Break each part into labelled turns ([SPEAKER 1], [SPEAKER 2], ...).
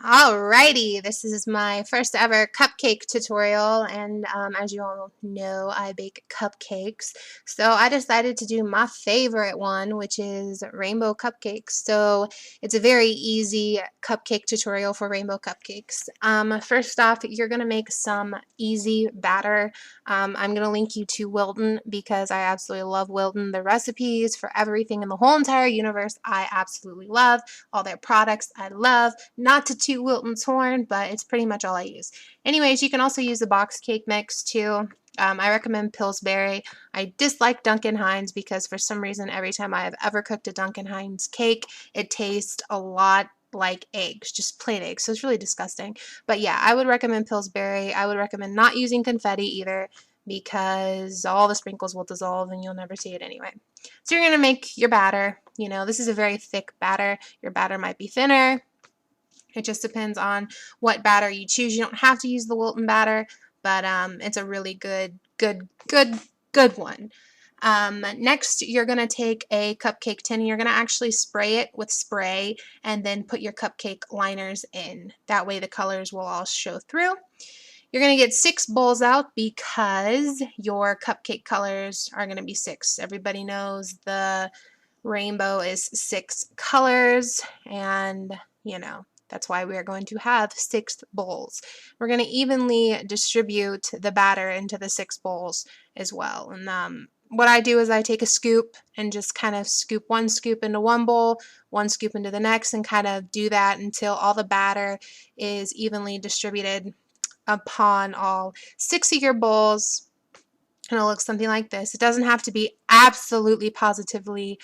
[SPEAKER 1] Alrighty, this is my first ever cupcake tutorial, and as you all know, I bake cupcakes. So I decided to do my favorite one, which is Rainbow Cupcakes. So it's a very easy cupcake tutorial for Rainbow Cupcakes. First off, you're going to make some easy batter. I'm going to link you to Wilton because I absolutely love Wilton. The recipes for everything in the whole entire universe I absolutely love. All their products I love. Not to toot Wilton's horn, but it's pretty much all I use. Anyways, you can also use the box cake mix too. I recommend Pillsbury. I dislike Duncan Hines because for some reason every time I have ever cooked a Duncan Hines cake, it tastes a lot like eggs, just plain eggs. So it's really disgusting. But yeah, I would recommend Pillsbury. I would recommend not using confetti either because all the sprinkles will dissolve and you'll never see it anyway. So you're going to make your batter. You know, this is a very thick batter. Your batter might be thinner. It just depends on what batter you choose. You don't have to use the Wilton batter, but it's a really good one. Next, you're going to take a cupcake tin and you're going to actually spray it with spray and then put your cupcake liners in. That way the colors will all show through. You're going to get 6 bowls out because your cupcake colors are going to be 6. Everybody knows the rainbow is 6 colors, and you know, that's why we are going to have 6 bowls. We're going to evenly distribute the batter into the 6 bowls as well. And what I do is I take a scoop and just kind of scoop 1 scoop into one bowl, 1 scoop into the next, and kind of do that until all the batter is evenly distributed upon all 6 of your bowls. And it'll look something like this. It doesn't have to be absolutely positively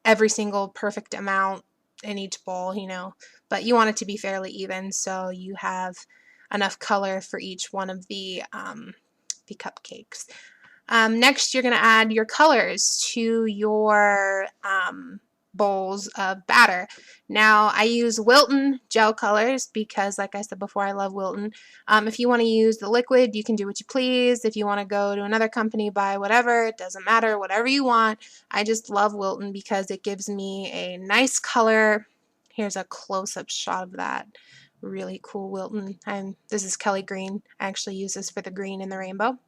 [SPEAKER 1] every single perfect amount in each bowl, you know, but you want it to be fairly even so you have enough color for each one of the cupcakes. Next, you're going to add your colors to your bowls of batter. Now, I use Wilton gel colors because, like I said before, I love Wilton. If you want to use the liquid, you can do what you please. If you want to go to another company, buy whatever, it doesn't matter, whatever you want. I just love Wilton because it gives me a nice color. Here's a close-up shot of that. Really cool Wilton. This is Kelly Green. I actually use this for the green in the rainbow.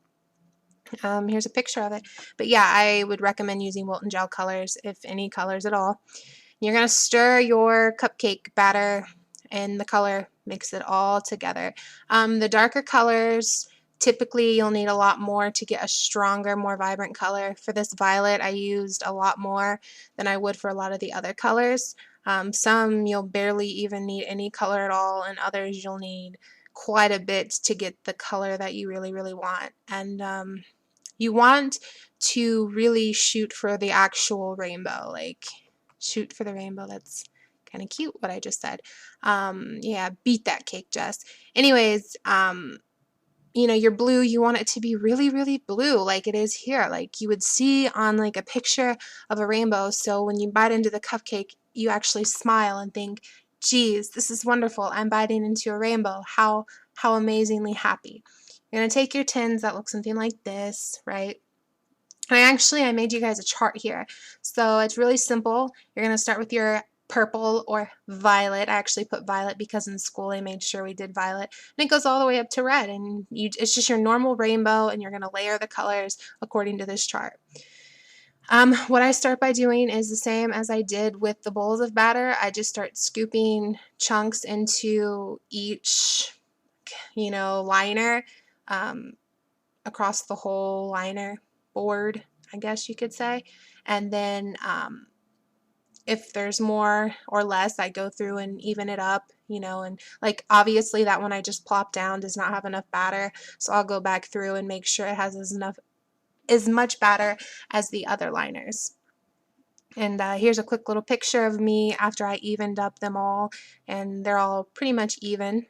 [SPEAKER 1] Here's a picture of it. But yeah, I would recommend using Wilton gel colors, if any colors at all. You're going to stir your cupcake batter and the color, mix it all together. The darker colors, typically you'll need a lot more to get a stronger, more vibrant color. For this violet, I used a lot more than I would for a lot of the other colors. Some you'll barely even need any color at all, and others you'll need quite a bit to get the color that you really, really want. And you want to really shoot for the actual rainbow, like shoot for the rainbow. That's kind of cute what I just said. Yeah, beat that cake, Jess. Anyways, you know, your blue, you want it to be really, really blue like it is here, like you would see on like a picture of a rainbow. So when you bite into the cupcake, you actually smile and think, geez, this is wonderful. I'm biting into a rainbow. How amazingly happy. You're going to take your tins that look something like this, right? And I made you guys a chart here. So it's really simple. You're going to start with your purple or violet. I actually put violet because in school I made sure we did violet. And it goes all the way up to red. And it's just your normal rainbow, and you're going to layer the colors according to this chart. What I start by doing is the same as I did with the bowls of batter. I just start scooping chunks into each, you know, liner, across the whole liner board, I guess you could say. And then if there's more or less, I go through and even it up, you know, and like obviously that one I just plopped down does not have enough batter, so I'll go back through and make sure it has as much batter as the other liners. And here's a quick little picture of me after I evened up them all, and they're all pretty much even.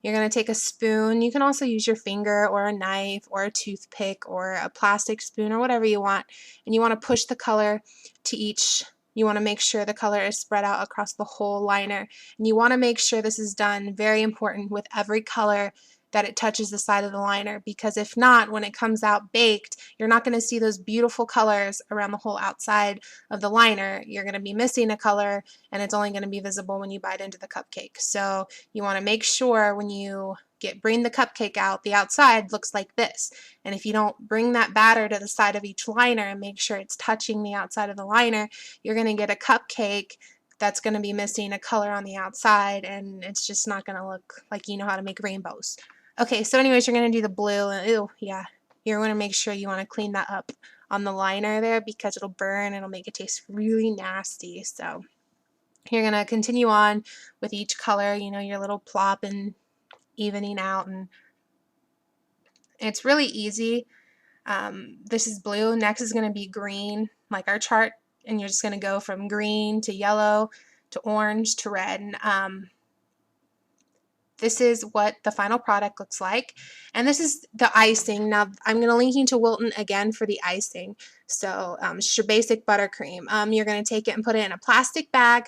[SPEAKER 1] You're going to take a spoon. You can also use your finger or a knife or a toothpick or a plastic spoon or whatever you want. And you want to push the color to each. You want to make sure the color is spread out across the whole liner. And you want to make sure this is done, very important, with every color that it touches the side of the liner, because if not, when it comes out baked, you're not going to see those beautiful colors around the whole outside of the liner. You're going to be missing a color, and it's only going to be visible when you bite into the cupcake. So you want to make sure when you bring the cupcake out, the outside looks like this. And if you don't bring that batter to the side of each liner and make sure it's touching the outside of the liner, you're going to get a cupcake that's going to be missing a color on the outside, and it's just not going to look like you know how to make rainbows. Okay, so anyways, you're going to do the blue, and yeah, you're going to make sure you want to clean that up on the liner there, because it'll burn and it'll make it taste really nasty. So you're going to continue on with each color, you know, your little plop and evening out, and it's really easy. This is blue. Next is going to be green, like our chart, and you're just going to go from green to yellow to orange to red. And this is what the final product looks like. And this is the icing. Now, I'm going to link you to Wilton again for the icing. So it's your basic buttercream. You're going to take it and put it in a plastic bag.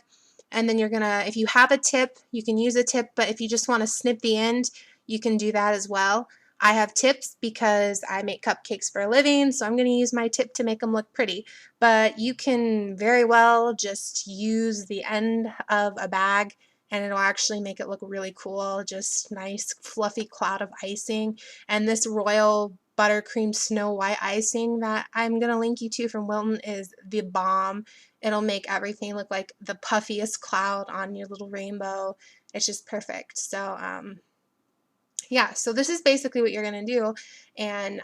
[SPEAKER 1] And then you're going to, if you have a tip, you can use a tip. But if you just want to snip the end, you can do that as well. I have tips because I make cupcakes for a living, so I'm going to use my tip to make them look pretty. But you can very well just use the end of a bag, and it'll actually make it look really cool. Just nice fluffy cloud of icing. And this royal buttercream snow white icing that I'm going to link you to from Wilton is the bomb. It'll make everything look like the puffiest cloud on your little rainbow. It's just perfect. So yeah, so this is basically what you're going to do, and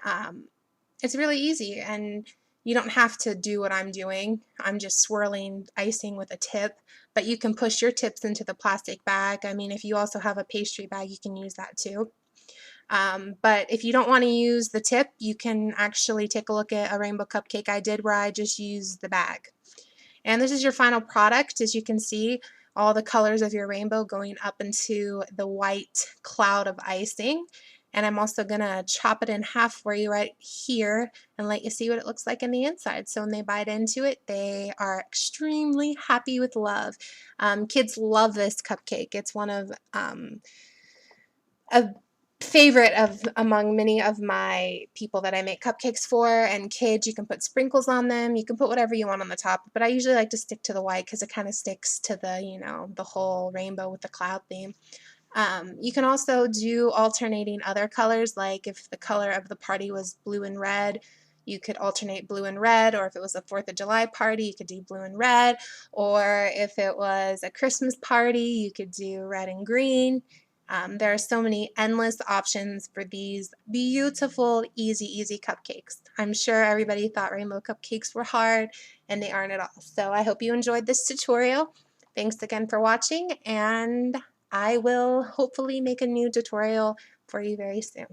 [SPEAKER 1] it's really easy, and you don't have to do what I'm doing. I'm just swirling icing with a tip, but you can push your tips into the plastic bag. I mean, if you also have a pastry bag, you can use that too. But if you don't want to use the tip, you can actually take a look at a rainbow cupcake I did where I just used the bag. And this is your final product. As you can see, all the colors of your rainbow going up into the white cloud of icing. And I'm also going to chop it in half for you right here and let you see what it looks like in the inside. So when they bite into it, they are extremely happy with love. Kids love this cupcake. It's one of a favorite of among many of my people that I make cupcakes for. And kids, you can put sprinkles on them, you can put whatever you want on the top, but I usually like to stick to the white because it kind of sticks to the, you know, the whole rainbow with the cloud theme. You can also do alternating other colors, like if the color of the party was blue and red, you could alternate blue and red, or if it was a 4th of July party, you could do blue and red, or if it was a Christmas party, you could do red and green. There are so many endless options for these beautiful, easy cupcakes. I'm sure everybody thought rainbow cupcakes were hard, and they aren't at all. So I hope you enjoyed this tutorial. Thanks again for watching, and I will hopefully make a new tutorial for you very soon.